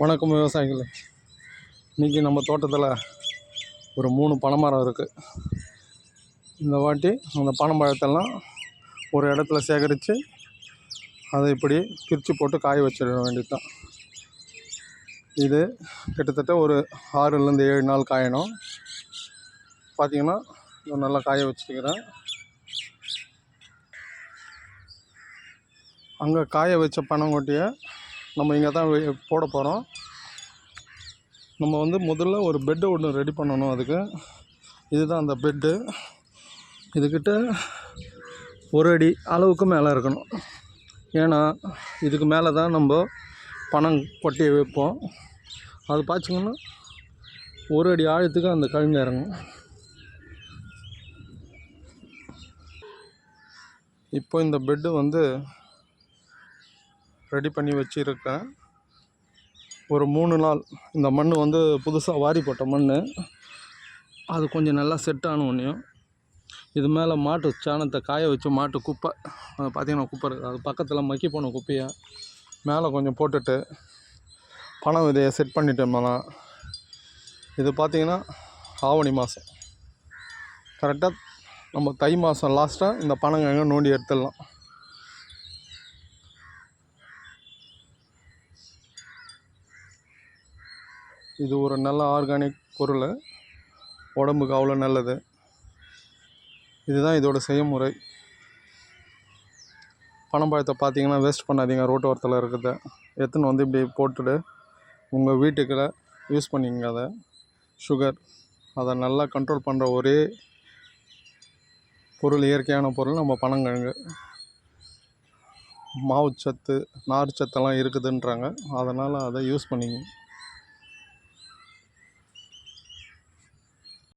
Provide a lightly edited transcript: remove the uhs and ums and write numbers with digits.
வணக்கம் விவசாயிகளே. இன்றைக்கி நம்ம தோட்டத்தில் ஒரு 3 பனைமரம் இருக்குது. இந்த வாட்டி அந்த பனம்பழத்தெல்லாம் ஒரு இடத்துல சேகரித்து அதை இப்படி பிரித்து போட்டு காய வச்சிட வேண்டியது தான். இது கிட்டத்தட்ட ஒரு 6லேருந்து 7 நாள் காயணும். பார்த்திங்கன்னா நல்லா காய வச்சுக்கிறேன். அங்கே காய வச்ச பனங்கொட்டையை நம்ம இங்கே தான் போட போகிறோம். நம்ம முதல்ல ஒரு பெட்டு ஒன்று ரெடி பண்ணணும். அதுக்கு இதுதான் அந்த பெட்டு. இதுக்கிட்ட 1 அடி அளவுக்கு மேலே இருக்கணும். ஏன்னா இதுக்கு மேலே தான் நம்ம பனங்கொட்டையை வைப்போம். அது பார்த்திங்கன்னா 1 அடி ஆழத்துக்கு அந்த கழிஞ்சு இறங்கும். இப்போ இந்த பெட்டு ரெடி பண்ணி வச்சுருக்கேன். ஒரு 3 நாள் இந்த மண் புதுசாக வாரி போட்ட மண். அது கொஞ்சம் நல்லா செட் ஆன உடனேயும் இது மேலே மாட்டு சாணத்தை காய வச்சு மாட்டு குப்பை, அது பார்த்திங்கன்னா குப்பை இருக்குது, அது பக்கத்தில் மக்கி போன குப்பையை மேலே கொஞ்சம் போட்டுட்டு பனை விதையை செட் பண்ணிட்டோம்னா இது பார்த்திங்கன்னா ஆவணி மாதம் கரெக்டாக நம்ம தை மாதம் லாஸ்ட்டாக இந்த பனங்கிழங்கை நோண்டி எடுத்துடலாம். இது ஒரு நல்ல ஆர்கானிக் பொருள், உடம்புக்கு அவ்வளோ நல்லது. இதுதான் இதோட செய்முறை. பனம்பழத்தை பார்த்திங்கன்னா வேஸ்ட் பண்ணாதீங்க. ரோட்டு ஓரத்தில் இருக்கிறத எடுத்துன்னு இப்படி போட்டுட்டு உங்கள் வீட்டுக்குள்ள யூஸ் பண்ணிங்க. அதை சுகர் அதை நல்லா கண்ட்ரோல் பண்ணுற ஒரே பொருள், இயற்கையான பொருள் நம்ம பனங்கிழங்கு. மாவுச்சத்து, நார் சத்தெல்லாம் இருக்குதுன்றாங்க. அதனால் அதை யூஸ் பண்ணிங்க.